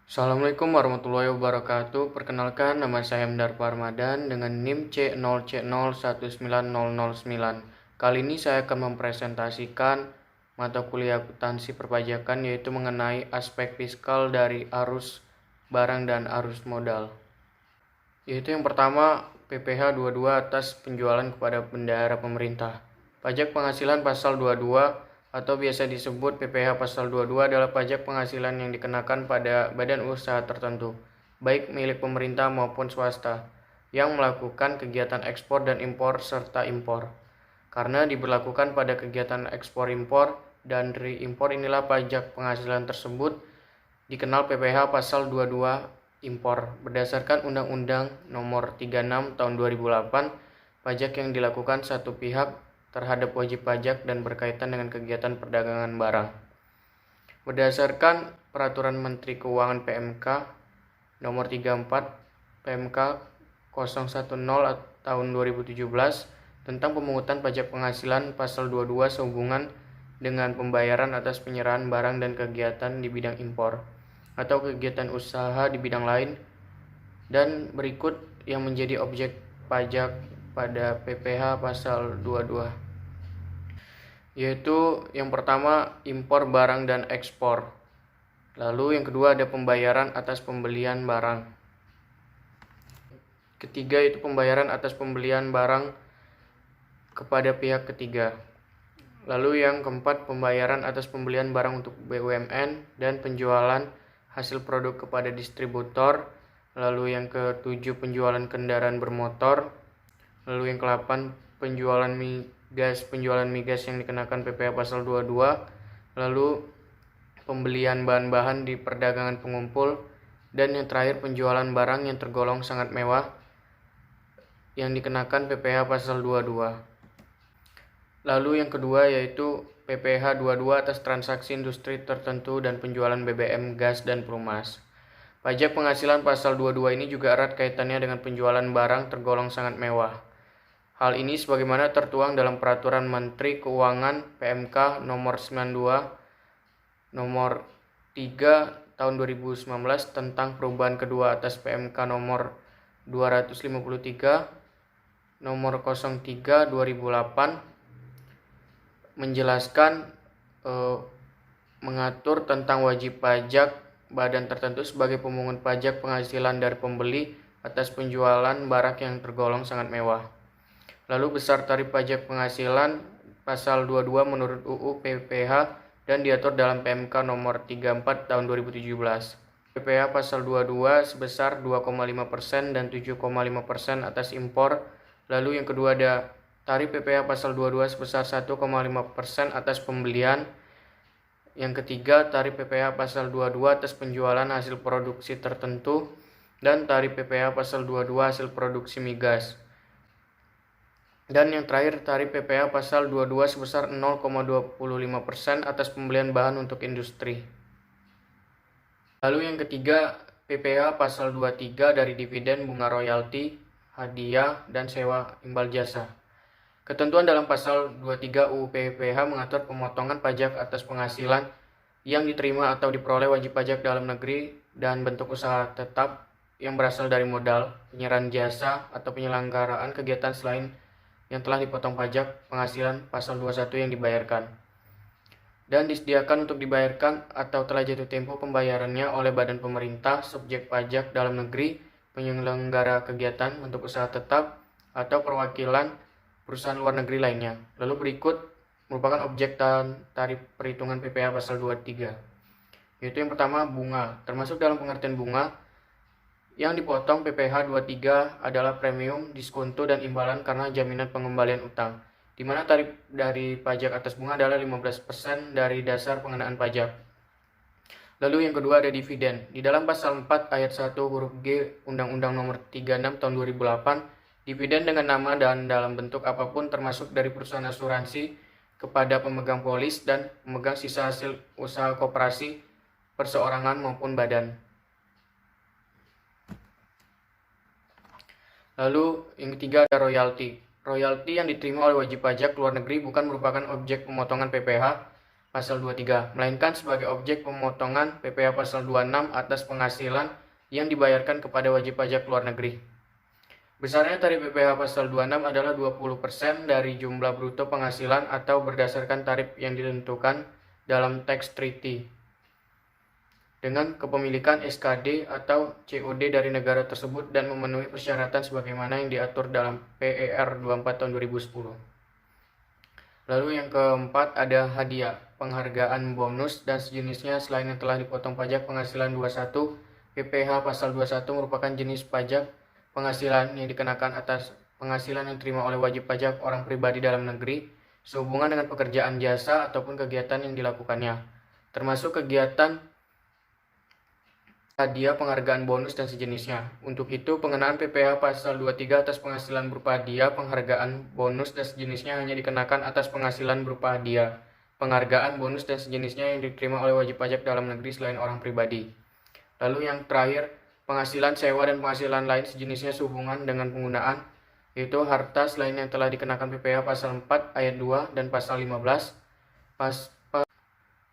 Assalamualaikum warahmatullahi wabarakatuh. Perkenalkan, nama saya Mdar Parmadan dengan NIM C0C019009. Kali ini saya akan mempresentasikan mata kuliah akuntansi perpajakan, yaitu mengenai aspek fiskal dari arus barang dan arus modal. Yaitu yang pertama, PPh 22 atas penjualan kepada bendahara pemerintah. Pajak penghasilan pasal 22 atau biasa disebut PPh pasal 22 adalah pajak penghasilan yang dikenakan pada badan usaha tertentu, baik milik pemerintah maupun swasta, yang melakukan kegiatan ekspor dan impor serta impor. Karena diberlakukan pada kegiatan ekspor impor dan reimpor, inilah pajak penghasilan tersebut dikenal PPh pasal 22 impor. Berdasarkan Undang-Undang Nomor 36 Tahun 2008, pajak yang dilakukan satu pihak terhadap wajib pajak dan berkaitan dengan kegiatan perdagangan barang. Berdasarkan Peraturan Menteri Keuangan PMK Nomor 34 PMK 010 Tahun 2017 tentang pemungutan pajak penghasilan pasal 22 sehubungan dengan pembayaran atas penyerahan barang dan kegiatan di bidang impor atau kegiatan usaha di bidang lain, dan berikut yang menjadi objek pajak pada PPh pasal 22, yaitu yang pertama impor barang dan ekspor. Lalu yang kedua ada pembayaran atas pembelian barang. Ketiga itu pembayaran atas pembelian barang kepada pihak ketiga. Lalu yang keempat pembayaran atas pembelian barang untuk BUMN dan penjualan hasil produk kepada distributor. Lalu yang ketujuh penjualan kendaraan bermotor. Lalu yang ke-8 penjualan migas yang dikenakan PPh pasal 22. Lalu pembelian bahan-bahan di perdagangan pengumpul, dan yang terakhir penjualan barang yang tergolong sangat mewah yang dikenakan PPh pasal 22. Lalu yang kedua yaitu PPh 22 atas transaksi industri tertentu dan penjualan BBM, gas, dan pelumas. Pajak penghasilan pasal 22 ini juga erat kaitannya dengan penjualan barang tergolong sangat mewah. Hal ini sebagaimana tertuang dalam Peraturan Menteri Keuangan PMK Nomor 92 Nomor 3 Tahun 2019 tentang perubahan kedua atas PMK Nomor 253 Nomor 03 2008 menjelaskan mengatur tentang wajib pajak badan tertentu sebagai pemungut pajak penghasilan dari pembeli atas penjualan barang yang tergolong sangat mewah. Lalu besar tarif pajak penghasilan pasal 22 menurut UU PPh dan diatur dalam PMK nomor 34 tahun 2017. PPh pasal 22 sebesar 2,5% dan 7,5% atas impor. Lalu yang kedua ada tarif PPh pasal 22 sebesar 1,5% atas pembelian. Yang ketiga, tarif PPh pasal 22 atas penjualan hasil produksi tertentu, dan tarif PPh pasal 22 hasil produksi migas. Dan yang terakhir, tarif PPh pasal 22 sebesar 0,25% atas pembelian bahan untuk industri. Lalu yang ketiga, PPh pasal 23 dari dividen, bunga royalti, hadiah, dan sewa imbal jasa. Ketentuan dalam pasal 23 UU PPh mengatur pemotongan pajak atas penghasilan yang diterima atau diperoleh wajib pajak dalam negeri dan bentuk usaha tetap yang berasal dari modal, penyerahan jasa, atau penyelenggaraan kegiatan selain yang telah dipotong pajak penghasilan pasal 21 yang dibayarkan, dan disediakan untuk dibayarkan atau telah jatuh tempo pembayarannya oleh badan pemerintah, subjek pajak dalam negeri, penyelenggara kegiatan, bentuk usaha tetap, atau perwakilan perusahaan luar negeri lainnya. Lalu berikut merupakan objek dan tarif perhitungan PPh pasal 23, yaitu yang pertama bunga. Termasuk dalam pengertian bunga yang dipotong PPh 23 adalah premium, diskonto, dan imbalan karena jaminan pengembalian utang, di mana tarif dari pajak atas bunga adalah 15% dari dasar pengenaan pajak. Lalu yang kedua ada dividen. Di dalam pasal 4 ayat 1 huruf G Undang-Undang Nomor 36 Tahun 2008, dividen dengan nama dan dalam bentuk apapun termasuk dari perusahaan asuransi kepada pemegang polis dan pemegang sisa hasil usaha koperasi, perseorangan maupun badan. Lalu yang ketiga ada royalti. Royalti yang diterima oleh wajib pajak luar negeri bukan merupakan objek pemotongan PPh pasal 23, melainkan sebagai objek pemotongan PPh pasal 26 atas penghasilan yang dibayarkan kepada wajib pajak luar negeri. Besarnya tarif PPh pasal 26 adalah 20% dari jumlah bruto penghasilan atau berdasarkan tarif yang ditentukan dalam teks treaty dengan kepemilikan SKD atau COD dari negara tersebut dan memenuhi persyaratan sebagaimana yang diatur dalam PER 24 tahun 2010. Lalu yang keempat ada hadiah, penghargaan, bonus, dan sejenisnya selain yang telah dipotong pajak penghasilan 21. PPh pasal 21 merupakan jenis pajak penghasilan yang dikenakan atas penghasilan yang diterima oleh wajib pajak orang pribadi dalam negeri sehubungan dengan pekerjaan jasa ataupun kegiatan yang dilakukannya, termasuk kegiatan hadiah, penghargaan, bonus, dan sejenisnya. Untuk itu, pengenaan PPh pasal 23 atas penghasilan berupa hadiah, penghargaan, bonus, dan sejenisnya hanya dikenakan atas penghasilan berupa hadiah, penghargaan, bonus, dan sejenisnya yang diterima oleh wajib pajak dalam negeri selain orang pribadi. Lalu yang terakhir, penghasilan sewa dan penghasilan lain sejenisnya sehubungan dengan penggunaan, yaitu harta selain yang telah dikenakan PPh pasal 4 ayat 2 dan pasal 15,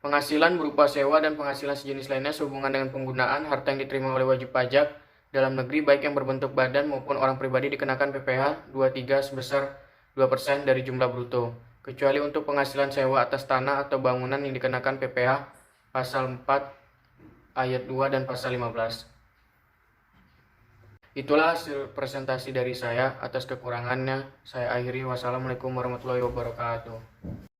penghasilan berupa sewa dan penghasilan sejenis lainnya sehubungan dengan penggunaan harta yang diterima oleh wajib pajak dalam negeri baik yang berbentuk badan maupun orang pribadi dikenakan PPh 23 sebesar 2% dari jumlah bruto, kecuali untuk penghasilan sewa atas tanah atau bangunan yang dikenakan PPh pasal 4 ayat 2 dan pasal 15. Itulah hasil presentasi dari saya. Atas kekurangannya saya akhiri. Wassalamualaikum warahmatullahi wabarakatuh.